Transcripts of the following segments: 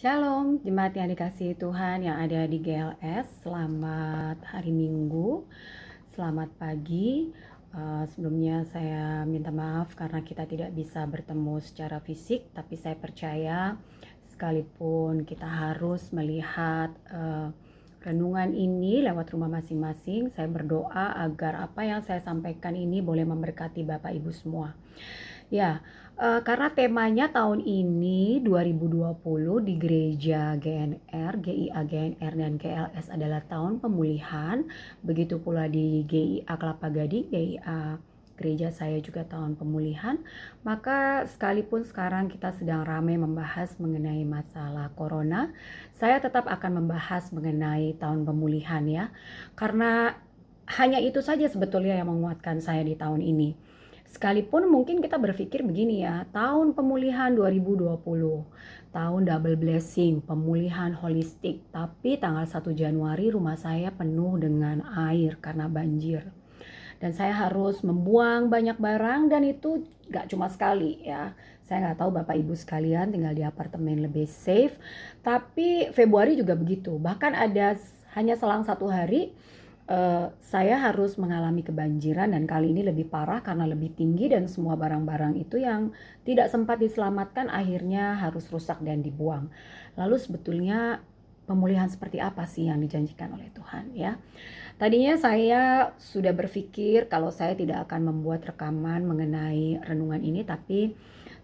Shalom, jemaat yang dikasihi Tuhan yang ada di GLS. Selamat hari Minggu, selamat pagi. Sebelumnya saya minta maaf karena kita tidak bisa bertemu secara fisik, tapi saya percaya sekalipun kita harus melihat renungan ini lewat rumah masing-masing, saya berdoa agar apa yang saya sampaikan ini boleh memberkati Bapak Ibu semua. Ya, karena temanya tahun ini 2020 di gereja GNR, GIA GNR dan GLS adalah tahun pemulihan. Begitu pula di GIA Kelapa Gading, GIA gereja saya juga tahun pemulihan. Maka sekalipun sekarang kita sedang ramai membahas mengenai masalah corona, saya tetap akan membahas mengenai tahun pemulihan ya. Karena hanya itu saja sebetulnya yang menguatkan saya di tahun ini. Sekalipun mungkin kita berpikir begini ya, tahun pemulihan 2020, tahun double blessing, pemulihan holistik, tapi tanggal 1 Januari rumah saya penuh dengan air karena banjir. Dan saya harus membuang banyak barang dan itu gak cuma sekali ya. Saya gak tahu Bapak Ibu sekalian tinggal di apartemen lebih safe, tapi Februari juga begitu. Bahkan ada hanya selang 1 hari saya harus mengalami kebanjiran dan kali ini lebih parah karena lebih tinggi dan semua barang-barang itu yang tidak sempat diselamatkan akhirnya harus rusak dan dibuang. Lalu sebetulnya pemulihan seperti apa sih yang dijanjikan oleh Tuhan ya? Tadinya saya sudah berpikir kalau saya tidak akan membuat rekaman mengenai renungan ini, tapi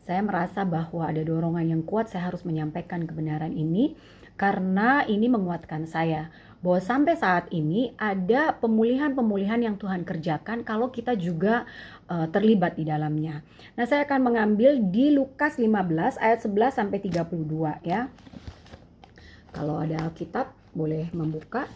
saya merasa bahwa ada dorongan yang kuat saya harus menyampaikan kebenaran ini karena ini menguatkan saya bahwa sampai saat ini ada pemulihan-pemulihan yang Tuhan kerjakan kalau kita juga terlibat di dalamnya. Nah, saya akan mengambil di Lukas 15 ayat 11 sampai 32 ya. Kalau ada Alkitab boleh membuka.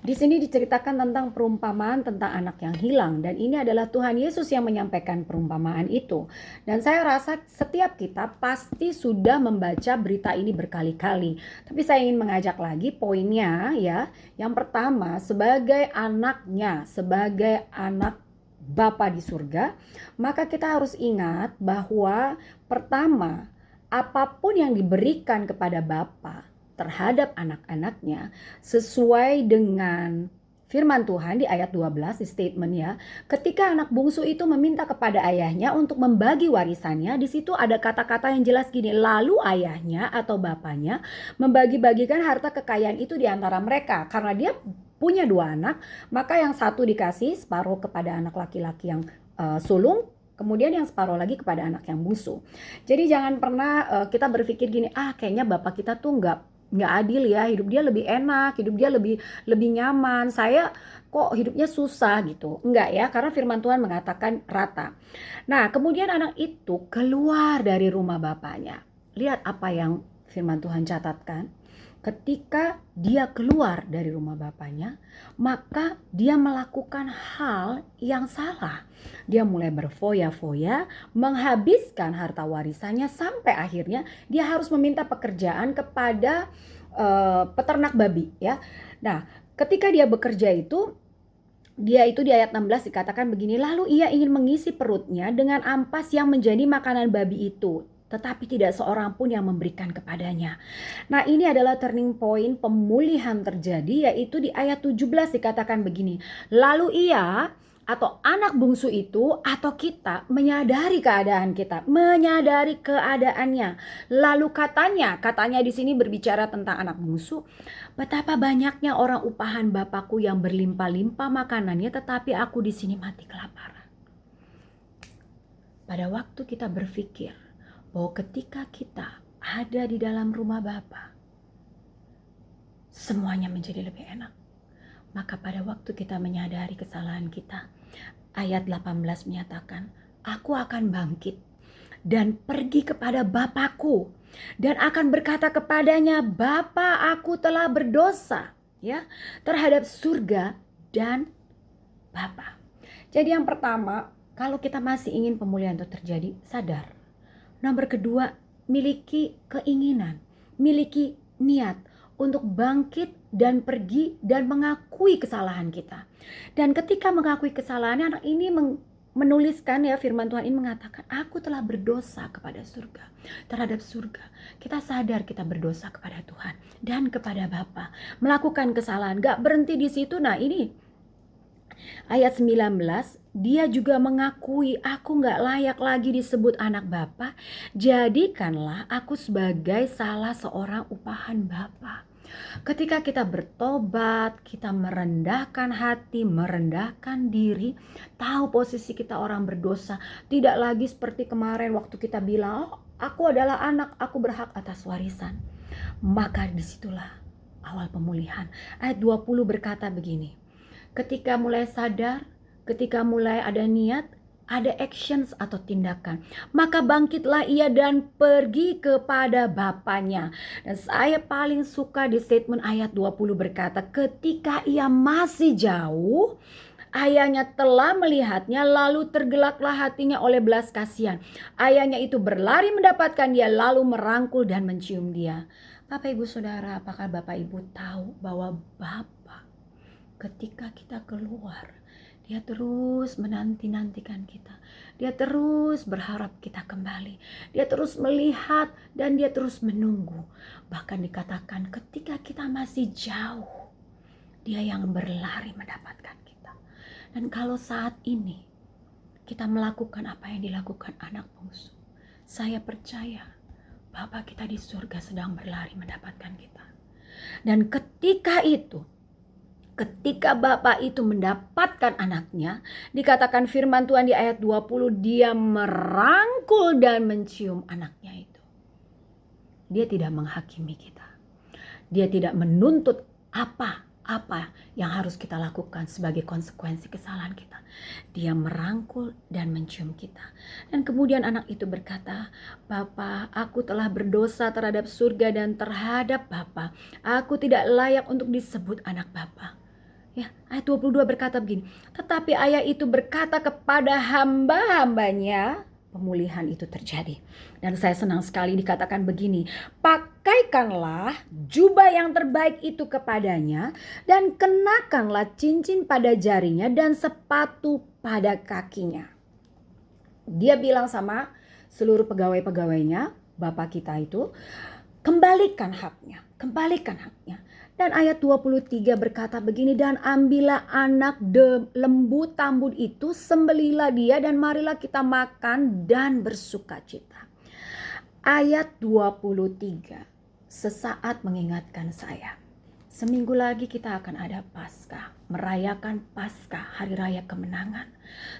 Di sini diceritakan tentang perumpamaan tentang anak yang hilang dan ini adalah Tuhan Yesus yang menyampaikan perumpamaan itu. Dan saya rasa setiap kita pasti sudah membaca berita ini berkali-kali. Tapi saya ingin mengajak lagi poinnya ya. Yang pertama, sebagai anaknya, sebagai anak Bapa di surga, maka kita harus ingat bahwa pertama, apapun yang diberikan kepada Bapa terhadap anak-anaknya sesuai dengan firman Tuhan di ayat 12 di statement ya. Ketika anak bungsu itu meminta kepada ayahnya untuk membagi warisannya, di situ ada kata-kata yang jelas gini, lalu ayahnya atau bapaknya membagi-bagikan harta kekayaan itu di antara mereka. Karena dia punya 2 anak, maka yang satu dikasih separuh kepada anak laki-laki yang sulung, kemudian yang separuh lagi kepada anak yang bungsu. Jadi jangan pernah kita berpikir gini, kayaknya bapak kita tuh nggak adil ya, hidup dia lebih enak, hidup dia lebih nyaman, saya kok hidupnya susah gitu. Enggak ya, karena firman Tuhan mengatakan rata. Nah, kemudian anak itu keluar dari rumah bapaknya. Lihat apa yang firman Tuhan catatkan. Ketika dia keluar dari rumah bapaknya, maka dia melakukan hal yang salah. Dia mulai berfoya-foya, menghabiskan harta warisannya sampai akhirnya dia harus meminta pekerjaan kepada peternak babi ya. Nah, ketika dia bekerja itu dia itu di ayat 16 dikatakan begini, lalu ia ingin mengisi perutnya dengan ampas yang menjadi makanan babi itu, tetapi tidak seorang pun yang memberikan kepadanya. Nah, ini adalah turning point pemulihan terjadi, yaitu di ayat 17 dikatakan begini, lalu ia atau anak bungsu itu atau kita menyadari keadaan kita, menyadari keadaannya. Lalu katanya di sini berbicara tentang anak bungsu, betapa banyaknya orang upahan Bapakku yang berlimpah-limpah makanannya, tetapi aku di sini mati kelaparan. Pada waktu kita berpikir bahwa ketika kita ada di dalam rumah Bapa, semuanya menjadi lebih enak. Maka pada waktu kita menyadari kesalahan kita, ayat 18 menyatakan, aku akan bangkit dan pergi kepada Bapakku dan akan berkata kepadanya, Bapa, aku telah berdosa ya terhadap surga dan Bapa. Jadi yang pertama, kalau kita masih ingin pemulihan itu terjadi, sadar. Nomor kedua, miliki keinginan, miliki niat untuk bangkit dan pergi dan mengakui kesalahan kita. Dan ketika mengakui kesalahannya, anak ini menuliskan ya, firman Tuhan ini mengatakan, aku telah berdosa kepada surga, terhadap surga. Kita sadar kita berdosa kepada Tuhan dan kepada Bapa, melakukan kesalahan, gak berhenti di situ. Nah ini ayat 19, dia juga mengakui, aku gak layak lagi disebut anak Bapa, jadikanlah aku sebagai salah seorang upahan Bapa. Ketika kita bertobat, kita merendahkan hati, merendahkan diri, tahu posisi kita orang berdosa, tidak lagi seperti kemarin waktu kita bilang, oh, aku adalah anak, aku berhak atas warisan. Maka disitulah awal pemulihan. Ayat 20 berkata begini, ketika mulai sadar, ketika mulai ada niat, ada actions atau tindakan, maka bangkitlah ia dan pergi kepada bapaknya. Dan saya paling suka di statement ayat 20 berkata, ketika ia masih jauh, ayahnya telah melihatnya, lalu tergelaklah hatinya oleh belas kasihan. Ayahnya itu berlari mendapatkan dia, lalu merangkul dan mencium dia. Bapak Ibu Saudara, apakah Bapak Ibu tahu bahwa Bapak ketika kita keluar, dia terus menanti-nantikan kita. Dia terus berharap kita kembali. Dia terus melihat dan dia terus menunggu. Bahkan dikatakan ketika kita masih jauh, dia yang berlari mendapatkan kita. Dan kalau saat ini kita melakukan apa yang dilakukan anak bungsu, saya percaya Bapa kita di surga sedang berlari mendapatkan kita. Dan ketika itu, ketika Bapak itu mendapatkan anaknya, dikatakan firman Tuhan di ayat 20, dia merangkul dan mencium anaknya itu. Dia tidak menghakimi kita. Dia tidak menuntut apa yang harus kita lakukan sebagai konsekuensi kesalahan kita. Dia merangkul dan mencium kita. Dan kemudian anak itu berkata, Bapa, aku telah berdosa terhadap surga dan terhadap Bapa. Aku tidak layak untuk disebut anak Bapa. Ya, ayat 22 berkata begini, tetapi ayah itu berkata kepada hamba-hambanya, pemulihan itu terjadi. Dan saya senang sekali dikatakan begini, pakaikanlah jubah yang terbaik itu kepadanya dan kenakanlah cincin pada jarinya dan sepatu pada kakinya. Dia bilang sama seluruh pegawai-pegawainya, Bapak kita itu, kembalikan haknya. Dan ayat 23 berkata begini, dan ambillah anak lembu tambun itu, sembelilah dia dan marilah kita makan dan bersukacita. Ayat 23 sesaat mengingatkan saya, seminggu lagi kita akan ada Paskah, merayakan Paskah, hari raya kemenangan.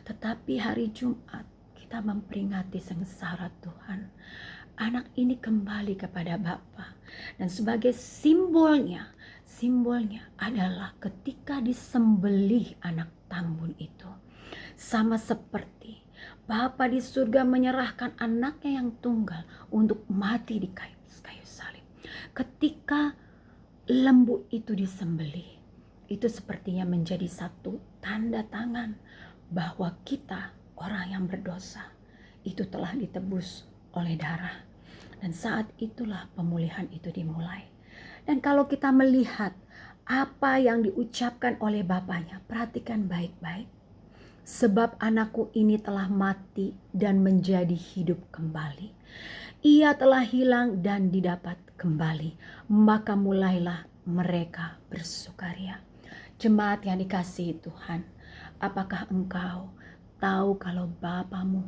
Tetapi hari Jumat kita memperingati sengsara Tuhan. Anak ini kembali kepada Bapa. Dan sebagai simbolnya adalah ketika disembelih anak tambun itu. Sama seperti Bapa di surga menyerahkan anaknya yang tunggal untuk mati di kayu salib. Ketika lembu itu disembelih, itu sepertinya menjadi satu tanda tangan bahwa kita orang yang berdosa itu telah ditebus oleh darah. Dan saat itulah pemulihan itu dimulai. Dan kalau kita melihat apa yang diucapkan oleh bapaknya, perhatikan baik-baik. Sebab anakku ini telah mati dan menjadi hidup kembali. Ia telah hilang dan didapat kembali. Maka mulailah mereka bersukaria. Jemaat yang dikasihi Tuhan, apakah engkau tahu kalau Bapamu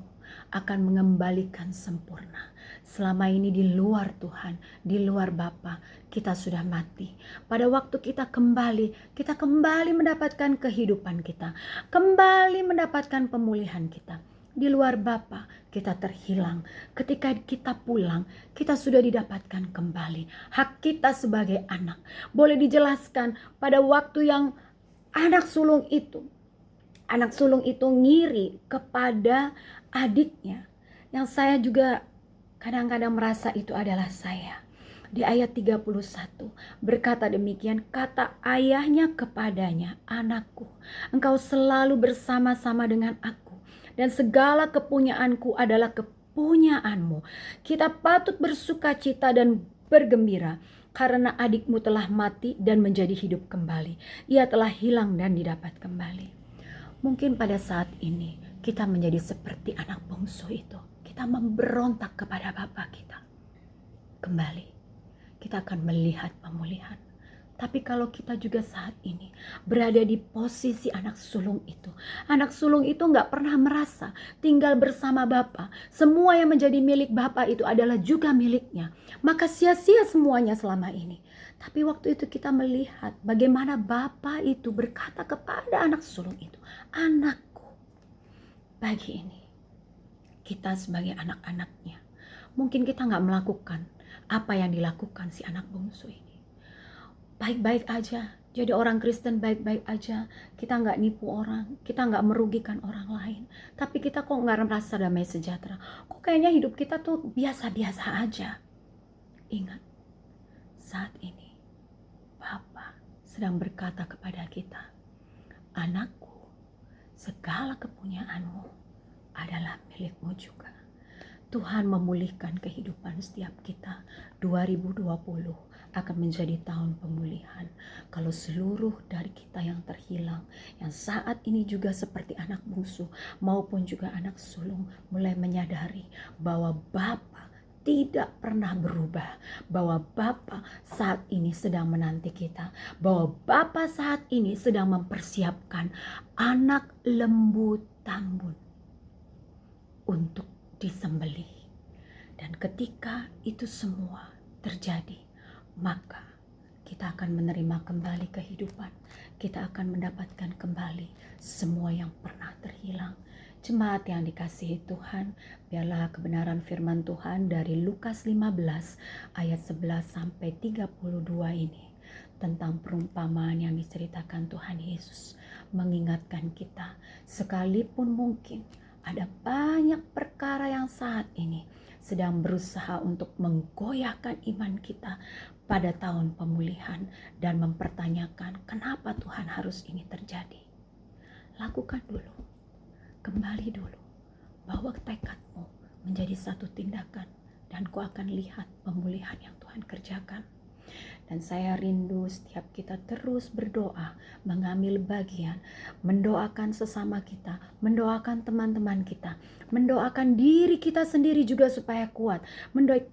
akan mengembalikan sempurna? Selama ini di luar Tuhan, di luar Bapa, kita sudah mati. Pada waktu kita kembali mendapatkan kehidupan kita, kembali mendapatkan pemulihan kita. Di luar Bapa, kita terhilang. Ketika kita pulang, kita sudah didapatkan kembali. Hak kita sebagai anak. Boleh dijelaskan pada waktu yang anak sulung itu ngiri kepada adiknya. Yang saya juga kadang-kadang merasa itu adalah saya. Di ayat 31 berkata demikian, kata ayahnya kepadanya, anakku, engkau selalu bersama-sama dengan aku, dan segala kepunyaanku adalah kepunyaanmu. Kita patut bersukacita dan bergembira, karena adikmu telah mati dan menjadi hidup kembali. Ia telah hilang dan didapat kembali. Mungkin pada saat ini kita menjadi seperti anak bungsu itu. Kita memberontak kepada Bapa kita. Kembali, kita akan melihat pemulihan. Tapi kalau kita juga saat ini berada di posisi anak sulung itu. Anak sulung itu gak pernah merasa tinggal bersama Bapa. Semua yang menjadi milik Bapa itu adalah juga miliknya. Maka sia-sia semuanya selama ini. Tapi waktu itu kita melihat bagaimana Bapa itu berkata kepada anak sulung itu. Anakku, pagi ini kita sebagai anak-anaknya. Mungkin kita gak melakukan apa yang dilakukan si anak bungsu ini. Baik-baik aja, jadi orang Kristen baik-baik aja, kita nggak nipu orang, kita nggak merugikan orang lain, tapi kita kok nggak merasa damai sejahtera, kok kayaknya hidup kita tuh biasa-biasa aja. Ingat, saat ini Bapa sedang berkata kepada kita, anakku, segala kepunyaanmu adalah milikmu juga. Tuhan memulihkan kehidupan setiap kita. 2020 akan menjadi tahun pemulihan. Kalau seluruh dari kita yang terhilang, yang saat ini juga seperti anak bungsu maupun juga anak sulung mulai menyadari bahwa Bapa tidak pernah berubah, bahwa Bapa saat ini sedang menanti kita, bahwa Bapa saat ini sedang mempersiapkan anak lembu tambun untuk disembelih. Dan ketika itu semua terjadi, maka kita akan menerima kembali kehidupan. Kita akan mendapatkan kembali semua yang pernah terhilang. Jemaat yang dikasihi Tuhan, biarlah kebenaran firman Tuhan dari Lukas 15 ayat 11 sampai 32 ini tentang perumpamaan yang diceritakan Tuhan Yesus mengingatkan kita, sekalipun mungkin ada banyak perkara yang saat ini sedang berusaha untuk menggoyahkan iman kita pada tahun pemulihan dan mempertanyakan kenapa Tuhan harus ini terjadi. Lakukan dulu, kembali dulu, bawa tekadmu menjadi satu tindakan dan kau akan lihat pemulihan yang Tuhan kerjakan. Dan saya rindu setiap kita terus berdoa, mengambil bagian, mendoakan sesama kita, mendoakan teman-teman kita, mendoakan diri kita sendiri juga supaya kuat,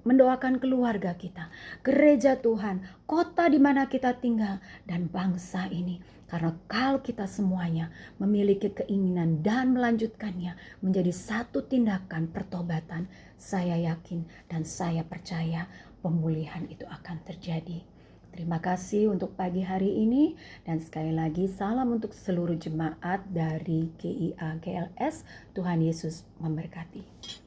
mendoakan keluarga kita, gereja Tuhan, kota di mana kita tinggal, dan bangsa ini. Karena kalau kita semuanya memiliki keinginan dan melanjutkannya menjadi satu tindakan pertobatan, saya yakin dan saya percaya pemulihan itu akan terjadi. Terima kasih untuk pagi hari ini dan sekali lagi salam untuk seluruh jemaat dari GIA GLS. Tuhan Yesus memberkati.